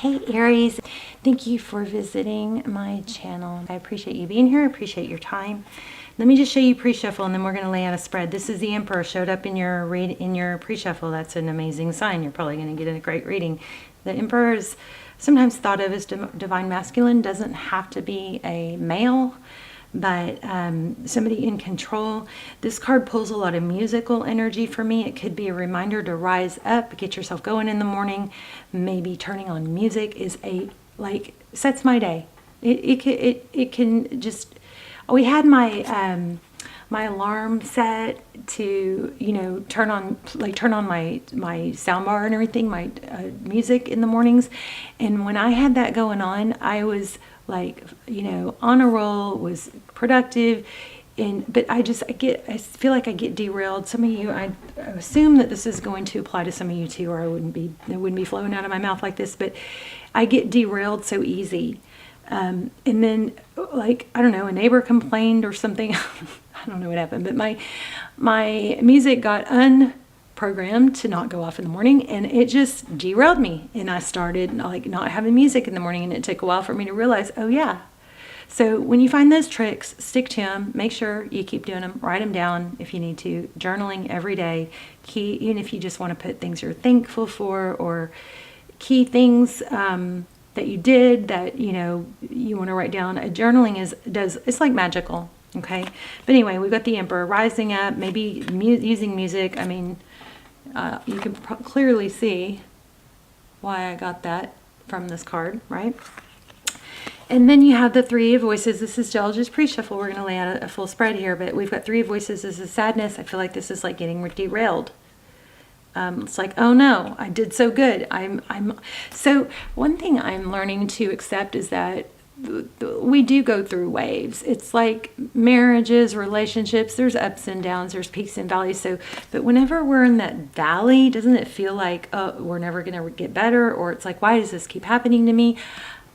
Hey Aries, thank you for visiting my channel. I appreciate you being here. I appreciate your time. Let me just show you pre-shuffle and then we're going to lay out a spread. This is the Emperor showed up in your pre-shuffle. That's an amazing sign. You're probably going to get a great reading. The Emperor is sometimes thought of as divine masculine. Doesn't have to be a male, but somebody in control. This card pulls a lot of musical energy for me. It could be a reminder to rise up, get yourself going in the morning. Maybe turning on music is sets my day. It can just. We had my my alarm set to turn on my soundbar and everything, my music in the mornings, and when I had that going on, I was on a roll, was productive, but I feel like I get derailed. Some of you, I assume that this is going to apply to some of you too, or it wouldn't be flowing out of my mouth like this, but I get derailed so easy. And then I don't know, a neighbor complained or something. I don't know what happened, but my music got unprogrammed to not go off in the morning, and it just derailed me. And I started not having music in the morning, and it took a while for me to realize, oh yeah. So when you find those tricks, stick to them. Make sure you keep doing them. Write them down if you need to. Journaling every day. Even if you just want to put things you're thankful for, or key things that you did that you want to write down. Journaling it's like magical. Okay, but anyway, we've got the Emperor rising up, maybe using music. I mean, you can clearly see why I got that from this card, right? And then you have the Three of Voices. This is just pre-shuffle. We're going to lay out a full spread here, but we've got Three of Voices. This is sadness. I feel like this is like getting derailed. It's like, oh no, I did so good. So one thing I'm learning to accept is that we do go through waves. It's like marriages, relationships, there's ups and downs, there's peaks and valleys. But whenever we're in that valley, doesn't it feel like, oh, we're never going to get better? Or it's like, why does this keep happening to me?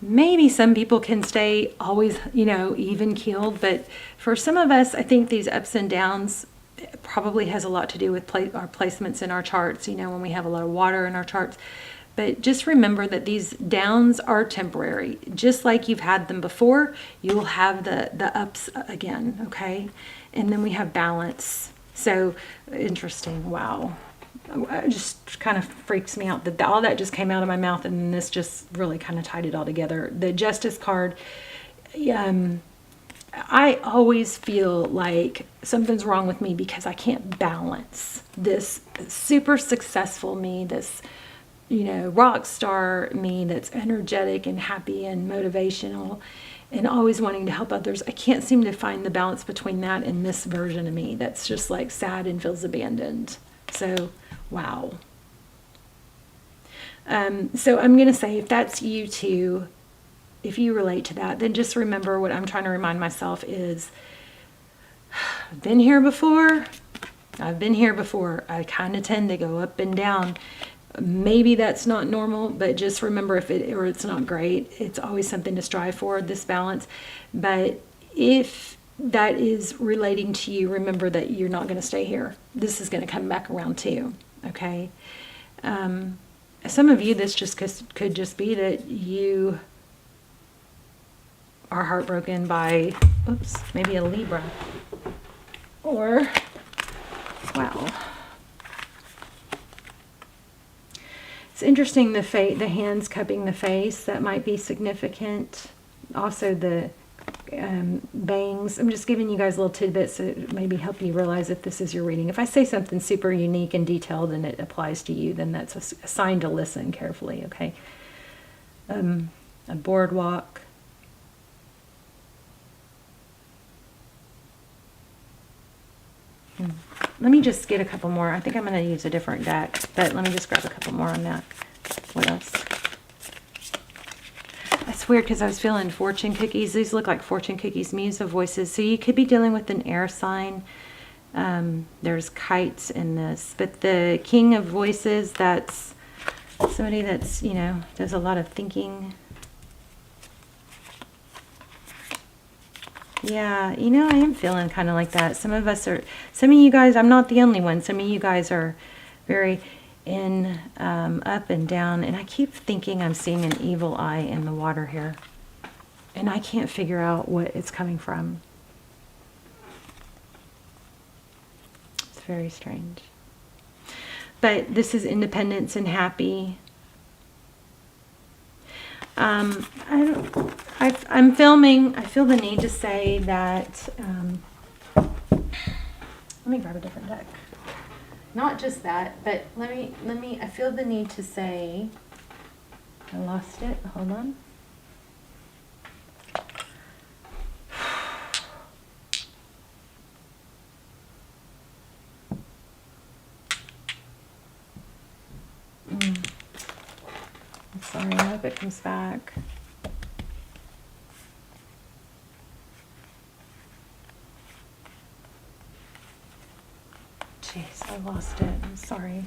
Maybe some people can stay always, even keeled. But for some of us, I think these ups and downs probably has a lot to do with our placements in our charts, when we have a lot of water in our charts. But just remember that these downs are temporary. Just like you've had them before, you'll have the ups again, okay? And then we have balance. So interesting. Wow. It just kind of freaks me out that all that just came out of my mouth, and then this just really kind of tied it all together. The Justice card, I always feel like something's wrong with me because I can't balance this super successful me, this rock star me that's energetic and happy and motivational and always wanting to help others. I can't seem to find the balance between that and this version of me that's just sad and feels abandoned. So, wow. So I'm going to say, if that's you too, if you relate to that, then just remember what I'm trying to remind myself is, I've been here before. I kind of tend to go up and down. Maybe that's not normal, but just remember, it's not great, it's always something to strive for, this balance. But if that is relating to you, remember that you're not going to stay here. This is going to come back around too, okay? Some of you, this just could just be that you are heartbroken by, maybe a Libra. Or, wow. It's interesting, the hands cupping the face, that might be significant. Also the bangs. I'm just giving you guys little tidbits that maybe help you realize if this is your reading. If I say something super unique and detailed and it applies to you, then that's a sign to listen carefully, okay? A boardwalk. Let me just get a couple more. I think I'm going to use a different deck, but let me just grab a couple more on that. What else? That's weird because I was feeling fortune cookies. These look like fortune cookies, Muse of Voices. So you could be dealing with an air sign. There's kites in this. But the King of Voices, that's somebody that's, does a lot of thinking. Yeah, I am feeling kind of like that. Some of you guys, I'm not the only one. Some of you guys are very in up and down, and I keep thinking I'm seeing an evil eye in the water here, and I can't figure out what it's coming from. It's very strange. But this is independence and happy. I'm filming. I feel the need to say that. Let me grab a different deck. Not just that, but let me. I feel the need to say. I lost it. Hold on. I'm sorry. I hope it comes back. Jeez, I lost it. I'm sorry.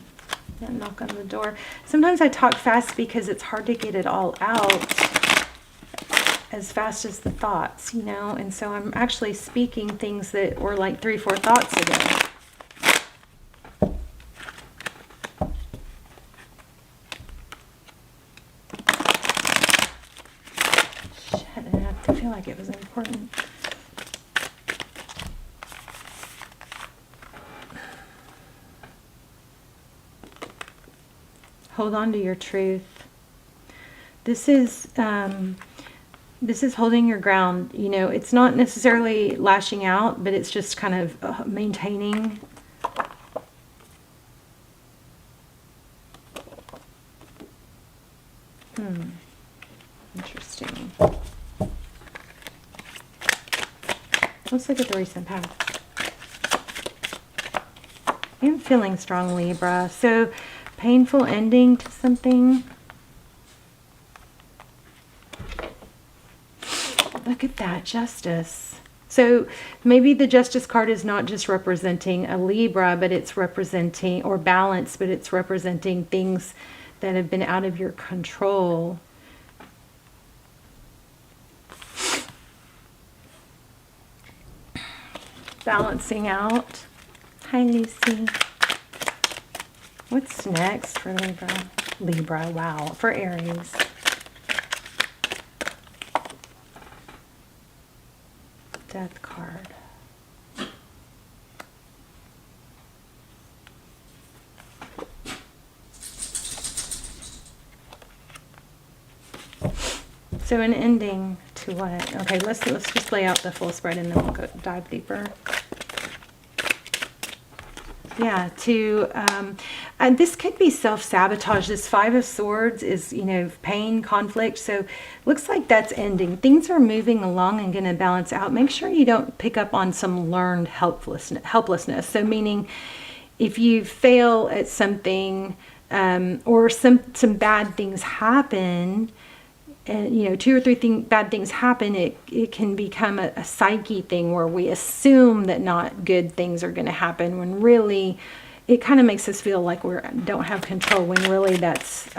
That knock on the door. Sometimes I talk fast because it's hard to get it all out as fast as the thoughts, you know? And so I'm actually speaking things that were like 3-4 thoughts ago. Shit, I have to feel like it was important. Hold on to your truth. This is holding your ground. You know, it's not necessarily lashing out, but it's just kind of maintaining. Interesting. Let's look at the recent past. I'm feeling strong, Libra. So, painful ending to something. Look at that, justice. So maybe the justice card is not just representing a Libra, but it's representing, or balance, but it's representing things that have been out of your control. Balancing out. Hi, Lucy. What's next for Libra? Libra, wow. For Aries. Death card. So an ending to what? Okay, let's just lay out the full spread and then we'll go dive deeper. Yeah, and this could be self-sabotage. This 5 of Swords is, you know, pain, conflict. So looks like that's ending. Things are moving along and going to balance out. Make sure you don't pick up on some learned helplessness. So meaning if you fail at something or some bad things happen, and you know, 2 or 3 bad things happen, it can become a psyche thing where we assume that not good things are going to happen when really it kind of makes us feel like we don't have control, when really that's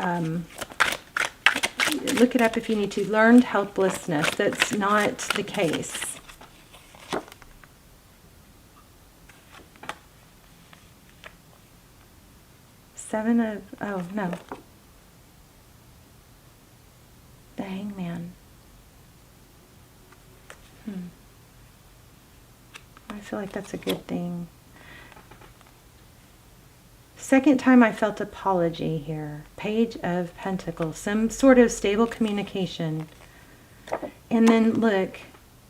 look it up if you need to. Learned helplessness. That's not the case. Oh no, the Hangman. I feel like that's a good thing. Second time I felt apology here. Page of Pentacles. Some sort of stable communication. And then look,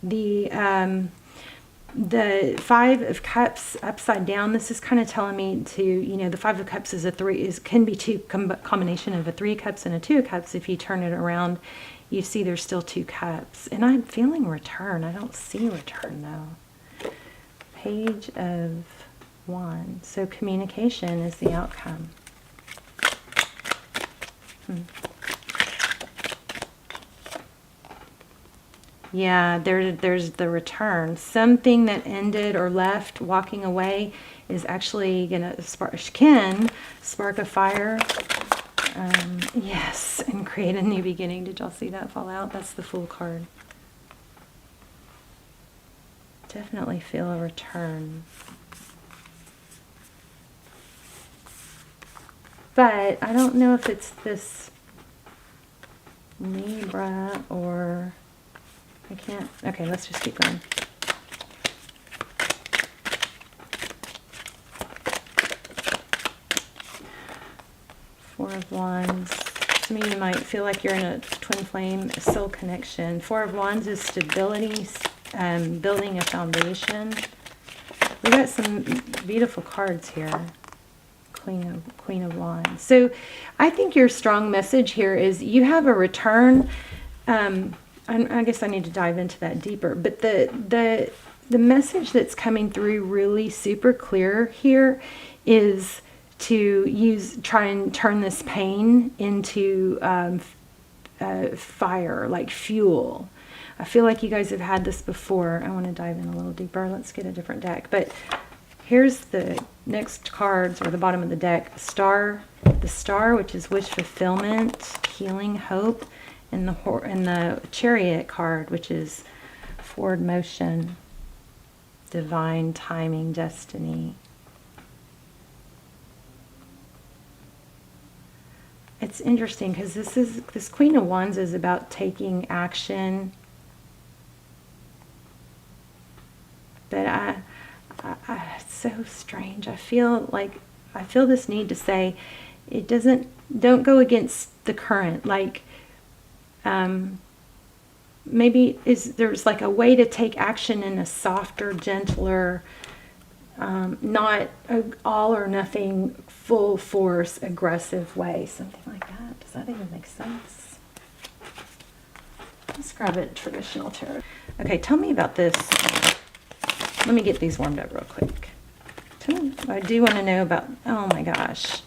the 5 of Cups upside down. This is kind of telling me to, you know, the 5 of Cups is can be combination of a 3 of Cups and a 2 of Cups. If you turn it around, you see there's still 2 cups. And I'm feeling return. I don't see return though. Page of Wands. So communication is the outcome. Yeah, there's the return. Something that ended or left, walking away, is actually gonna can spark a fire. Yes, and create a new beginning. Did y'all see that fall out? That's the Fool card. Definitely feel a return. But I don't know if it's this Libra or I can't. Okay, let's just keep going. Four of Wands. Some of you might feel like you're in a twin flame soul connection. Four of Wands is stability, building a foundation. We got some beautiful cards here. Queen of Wands. So I think your strong message here is you have a return. I guess I need to dive into that deeper. But the message that's coming through really super clear here is to try and turn this pain into fire, like fuel. I feel like you guys have had this before. I want to dive in a little deeper. Let's get a different deck. But here's the next cards, or the bottom of the deck. The star, which is wish fulfillment, healing, hope, and the Chariot card, which is forward motion, divine timing, destiny. It's interesting because this Queen of Wands is about taking action. But it's so strange. I feel this need to say don't go against the current. Like, maybe there's like a way to take action in a softer, gentler, not all or nothing, full force, aggressive way. Something like that. Does that even make sense? Let's grab a traditional tarot. Okay, tell me about this. Let me get these warmed up real quick. Tell me, I do want to know about, oh my gosh,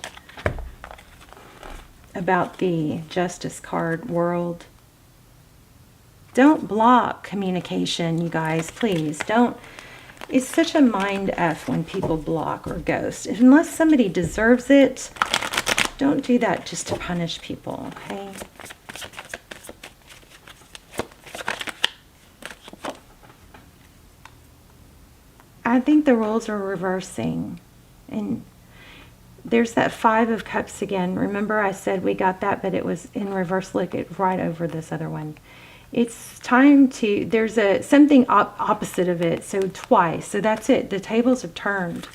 about the Justice card, World. Don't block communication, you guys, please. Don't. It's such a mind F when people block or ghost. Unless somebody deserves it, don't do that just to punish people, okay? I think the roles are reversing. And there's that Five of Cups again. Remember I said we got that, but it was in reverse. Look, it's right over this other one. It's time to, there's something opposite of it. So twice. So that's it. The tables have turned.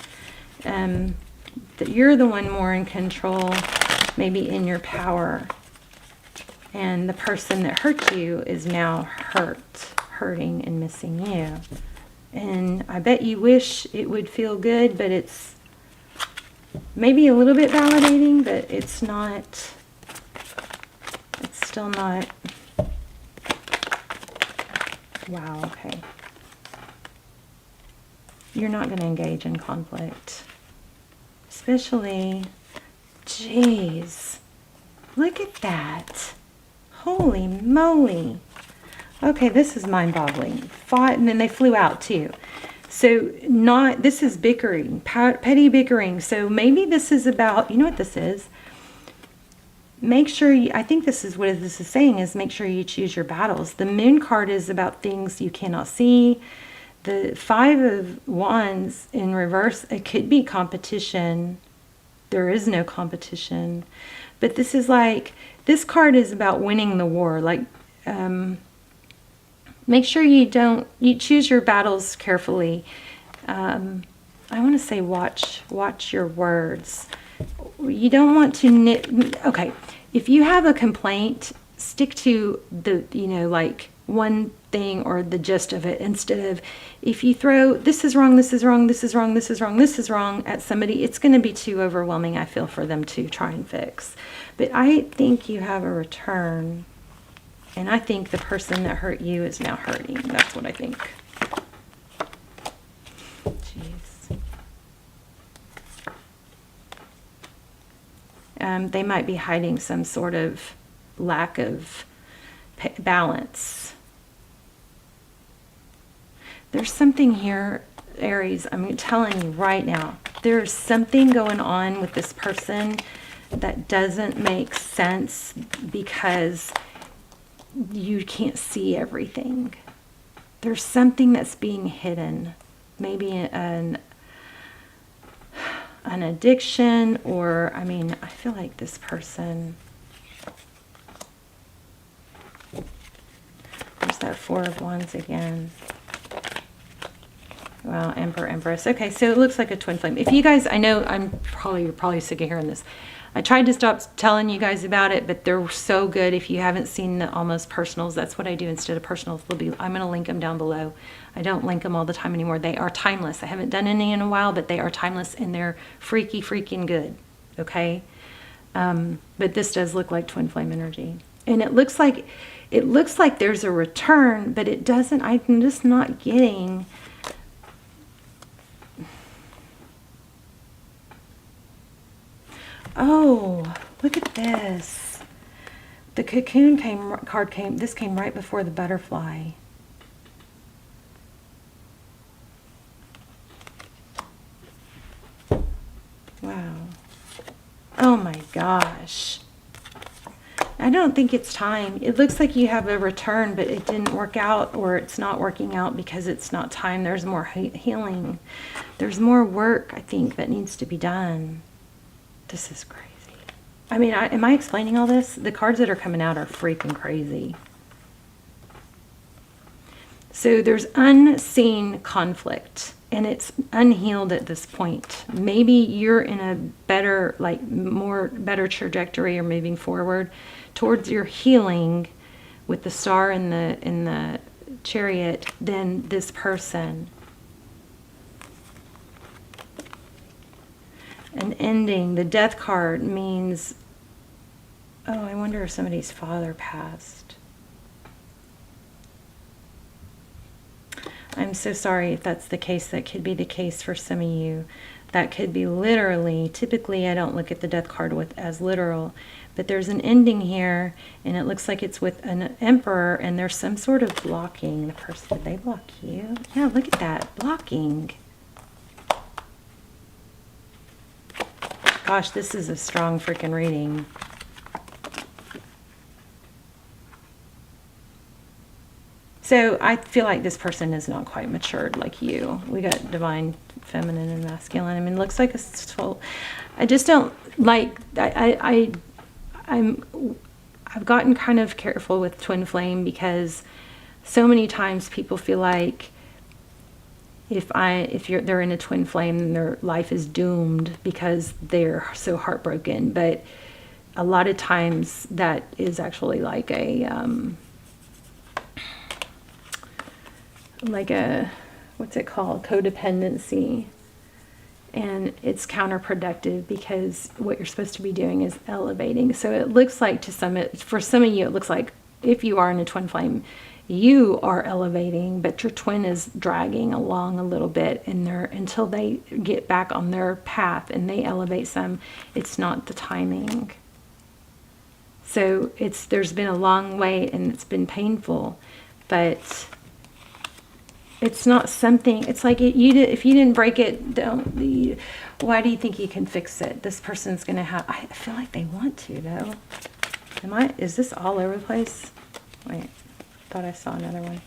That you're the one more in control, maybe in your power. And the person that hurt you is now hurting and missing you. And I bet you wish it would feel good, but it's maybe a little bit validating, but it's not, it's still not. Wow, okay. You're not going to engage in conflict. Especially, geez, look at that. Holy moly. Okay, this is mind-boggling. Five, and then they flew out too. So this is bickering, petty bickering. So maybe this is about, you know what this is? Make sure I think this is what this is saying, is make sure you choose your battles. The Moon card is about things you cannot see. The Five of Wands in reverse, it could be competition. There is no competition. But this is like, this card is about winning the war. Like, make sure you choose your battles carefully. I want to say watch your words. You don't want to okay, if you have a complaint, stick to the, like one thing or the gist of it, instead of, if you throw this is wrong, this is wrong, this is wrong, this is wrong, this is wrong at somebody, it's going to be too overwhelming, I feel, for them to try and fix. But I think you have a return, and I think the person that hurt you is now hurting. That's what I think. They might be hiding some sort of lack of balance. There's something here, Aries, I'm telling you right now, there's something going on with this person that doesn't make sense because you can't see everything. There's something that's being hidden. Maybe an addiction, or, I mean, I feel like this person, there's that Four of Wands again. Well, Emperor, Empress. Okay, so it looks like a twin flame. If you guys, I know you're probably sick of hearing this. I tried to stop telling you guys about it, but they're so good. If you haven't seen the almost personals, that's what I do instead of personals. I'm going to link them down below. I don't link them all the time anymore. They are timeless. I haven't done any in a while, but they are timeless and they're freaking good. Okay, but this does look like twin flame energy, and it looks like there's a return, but it doesn't. I'm just not getting. Oh, look at this. The cocoon this came right before the butterfly. Wow. Oh my gosh. I don't think it's time. It looks like you have a return, but it didn't work out, or it's not working out because it's not time. There's more healing. There's more work, I think, that needs to be done. This is crazy. I mean, am I explaining all this? The cards that are coming out are freaking crazy. So there's unseen conflict, and it's unhealed at this point. Maybe you're in a better, better trajectory or moving forward towards your healing with the Star in the Chariot than this person. An ending. The Death card means, oh, I wonder if somebody's father passed. I'm so sorry if that's the case. That could be the case for some of you. That could be literally, typically I don't look at the Death card as literal, but there's an ending here, and it looks like it's with an Emperor, and there's some sort of blocking. The person, did they block you? Yeah, look at that, blocking. Gosh, this is a strong freaking reading. So I feel like this person is not quite matured like you. We got divine, feminine, and masculine. I mean, it looks like a soul. I just don't like. I've gotten kind of careful with twin flame because so many times people feel like they're in a twin flame, then their life is doomed because they're so heartbroken. But a lot of times that is actually like a what's it called? Codependency. And it's counterproductive because what you're supposed to be doing is elevating. So it looks like for some of you, it looks like if you are in a twin flame, you are elevating, but your twin is dragging along a little bit until they get back on their path and they elevate some. It's not the timing. So there's been a long wait and it's been painful, but it's not something. It's like if you didn't break it, why do you think you can fix it? This person's gonna have. I feel like they want to though. Is this all over the place? Wait. Thought I saw another one.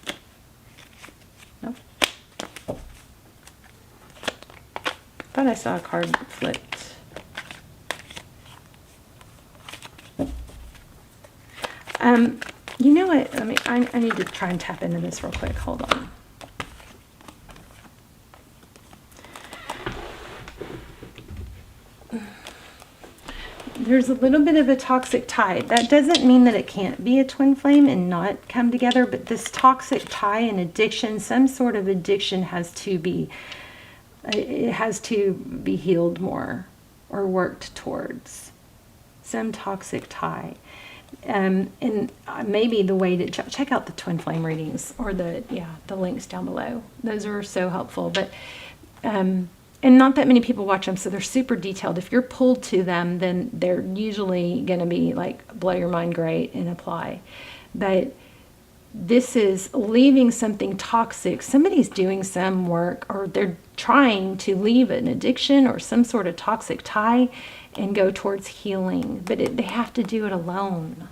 Nope. Thought I saw a card flipped. You know what? I need to try and tap into this real quick. Hold on. There's a little bit of a toxic tie. That doesn't mean that it can't be a twin flame and not come together, but this toxic tie and addiction, some sort of addiction has to be healed more or worked towards. Some toxic tie. And maybe the way to check out the twin flame readings or the links down below. Those are so helpful. But and not that many people watch them, so they're super detailed. If you're pulled to them, then they're usually going to be like blow your mind great and apply. But this is leaving something toxic. Somebody's doing some work, or they're trying to leave an addiction or some sort of toxic tie and go towards healing. But they have to do it alone.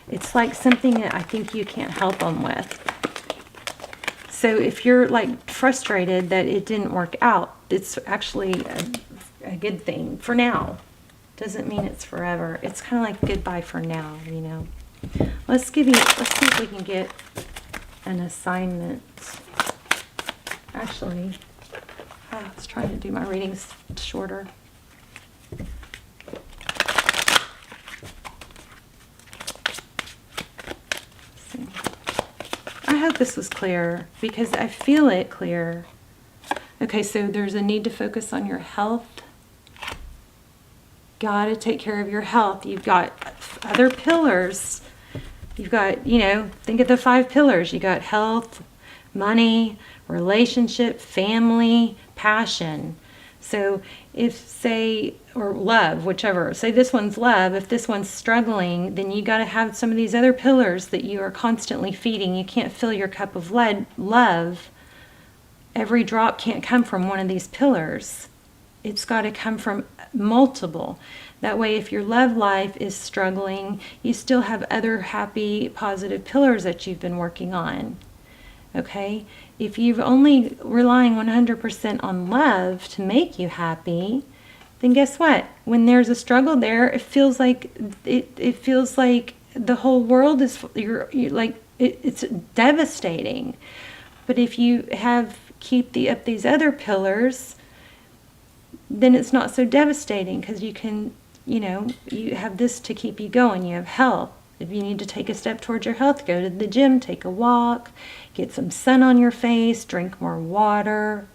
It's like something that I think you can't help them with. So if you're like frustrated that it didn't work out, it's actually a good thing for now. Doesn't mean it's forever. It's kind of like goodbye for now, you know. Let's see if we can get an assignment. Actually, I was trying to do my readings shorter. I hope this was clear because I feel it clear. Okay, so there's a need to focus on your health. Gotta take care of your health. You've got other pillars. You've got, you know, think of the 5 pillars. You got health, money, relationship, family, passion. So if, say, or love, whichever, say this one's love, if this one's struggling, then you got to have some of these other pillars that you are constantly feeding. You can't fill your cup of love. Every drop can't come from one of these pillars. It's got to come from multiple. That way, if your love life is struggling, you still have other happy, positive pillars that you've been working on. Okay? If you've only relying 100% on love to make you happy, then guess what? When there's a struggle there, it feels like the whole world is it's devastating. But if you keep up these other pillars, then it's not so devastating because you can, you know, you have this to keep you going. You have health. If you need to take a step towards your health, go to the gym, take a walk, get some sun on your face, drink more water.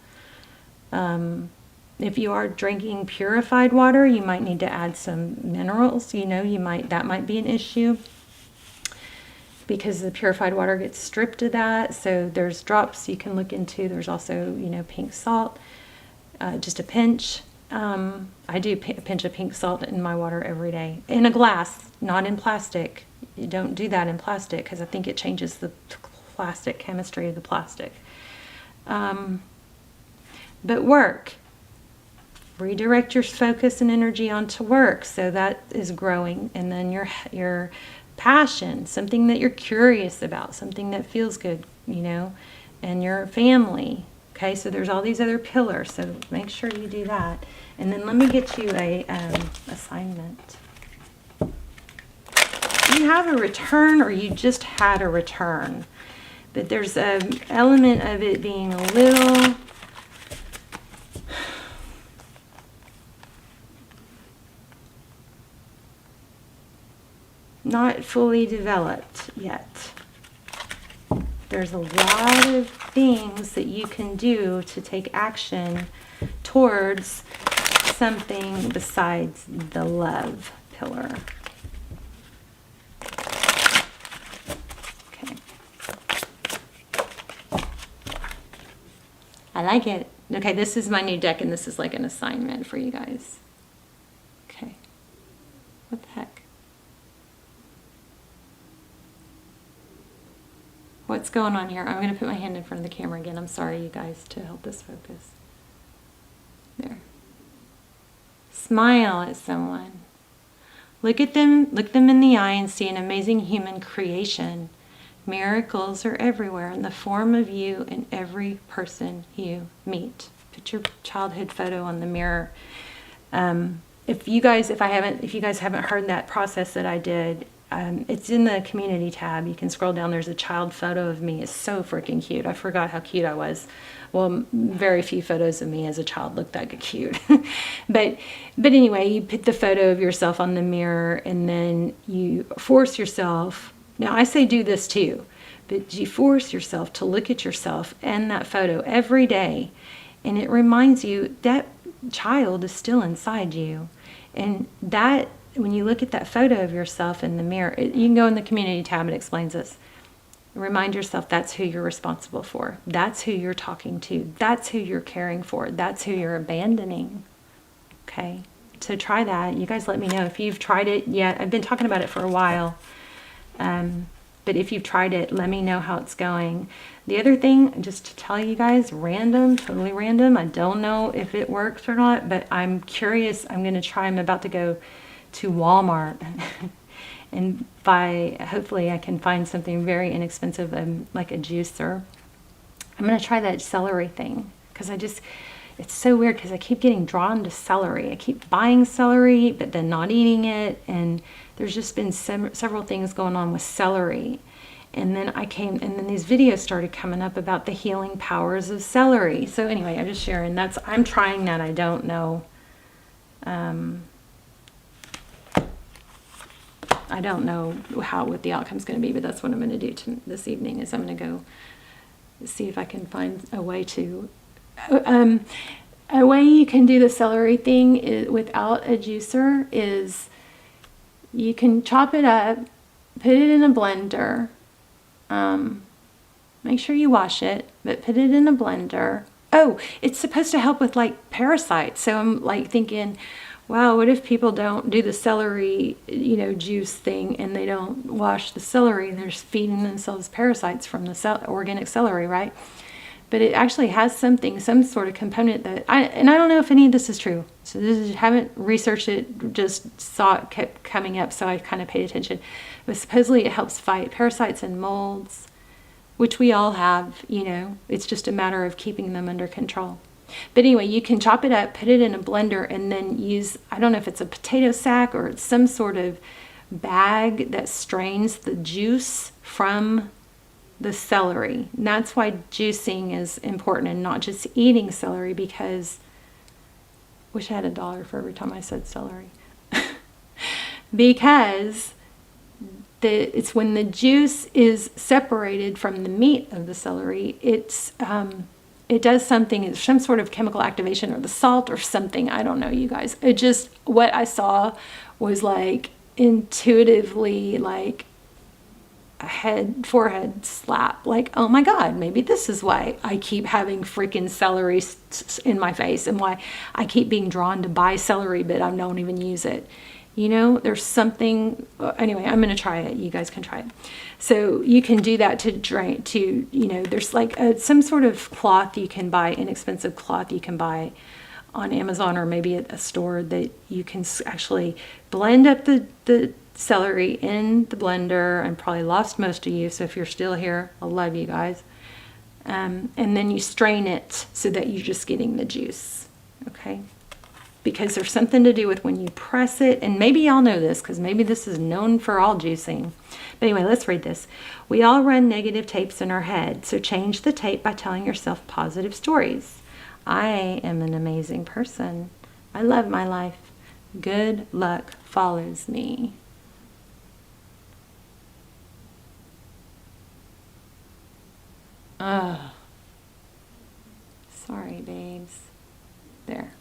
If you are drinking purified water, you might need to add some minerals. You know, that might be an issue because the purified water gets stripped of that. So there's drops you can look into. There's also, you know, pink salt, just a pinch. I do a pinch of pink salt in my water every day. In a glass, not in plastic. You don't do that in plastic because I think it changes the plastic chemistry of the plastic. But work. Redirect your focus and energy onto work so that is growing. And then your passion, something that you're curious about, something that feels good, you know, and your family. Okay, so there's all these other pillars, so make sure you do that. And then let me get you a assignment. You have a return or you just had a return. But there's an element of it being a little not fully developed yet. There's a lot of things that you can do to take action towards something besides the love pillar. Okay. I like it. Okay, this is my new deck and this is like an assignment for you guys. Okay. What the heck? What's going on here? I'm going to put my hand in front of the camera again. I'm sorry, you guys, to help us focus. There. Smile at someone. Look them in the eye and see an amazing human creation. Miracles are everywhere in the form of you and every person you meet. Put your childhood photo on the mirror. If you guys haven't heard that process that I did, it's in the community tab. You can scroll down. There's a child photo of me. It's so freaking cute. I forgot how cute I was. Well, very few photos of me as a child look that cute. but anyway, you put the photo of yourself on the mirror and then you force yourself. Now, I say do this too, but you force yourself to look at yourself and that photo every day. And it reminds you that child is still inside you. And that, when you look at that photo of yourself in the mirror, you can go in the community tab, it explains this. Remind yourself that's who you're responsible for. That's who you're talking to. That's who you're caring for. That's who you're abandoning. Okay? So try that. You guys let me know if you've tried it yet. I've been talking about it for a while. But if you've tried it, let me know how it's going. The other thing, just to tell you guys, totally random. I don't know if it works or not, but I'm curious. I'm going to try. I'm about to go to Walmart and hopefully I can find something very inexpensive, like a juicer. I'm going to try that celery thing because it's so weird because I keep getting drawn to celery. I keep buying celery, but then not eating it. And there's just been several things going on with celery. And then and then these videos started coming up about the healing powers of celery. So anyway, I'm just sharing. I'm trying that. I don't know. I don't know what the outcome's going to be, but that's what I'm going to do this evening. Is I'm going to go see if I can find a way to. A way you can do the celery thing without a juicer is you can chop it up, put it in a blender. Make sure you wash it, but put it in a blender. Oh, it's supposed to help with like parasites. So I'm like thinking, wow, what if people don't do the celery, juice thing, and they don't wash the celery, and they're just feeding themselves parasites from the organic celery, right? But it actually has some sort of component that I don't know if any of this is true. So haven't researched it, just saw it kept coming up, so I kind of paid attention. But supposedly it helps fight parasites and molds, which we all have, It's just a matter of keeping them under control. But anyway, you can chop it up, put it in a blender, and then use, I don't know if it's a potato sack or it's some sort of bag that strains the juice from the celery. And that's why juicing is important and not just eating celery, because wish I had $1 for every time I said celery. Because it's when the juice is separated from the meat of the celery, it does something, it's some sort of chemical activation, or the salt or something. I don't know, you guys. It just, what I saw was like intuitively like forehead slap, like, oh my God, maybe this is why I keep having freaking celery in my face, and why I keep being drawn to buy celery, but I don't even use it. There's something. Anyway, I'm going to try it. You guys can try it. So you can do that to drain, there's like some sort of cloth you can buy, inexpensive cloth you can buy on Amazon, or maybe at a store, that you can actually blend up the celery in the blender. I probably lost most of you, so if you're still here, I love you guys. And then you strain it so that you're just getting the juice, okay? Because there's something to do with when you press it, and maybe y'all know this, because maybe this is known for all juicing. But anyway, let's read this. We all run negative tapes in our head, so change the tape by telling yourself positive stories. I am an amazing person. I love my life. Good luck follows me. Sorry, babes. There.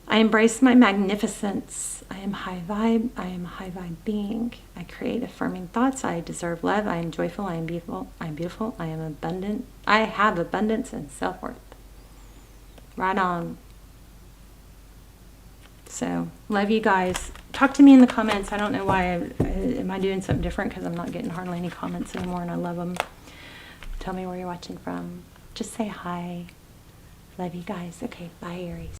I embrace my magnificence. I am high vibe. I am a high vibe being. I create affirming thoughts. I deserve love. I am joyful. I am beautiful. I am beautiful. I am abundant. I have abundance and self-worth. Right on. So, love you guys. Talk to me in the comments. I don't know why. Am I doing something different? Because I'm not getting hardly any comments anymore, and I love them. Tell me where you're watching from. Just say hi. Love you guys. Okay, bye, Aries.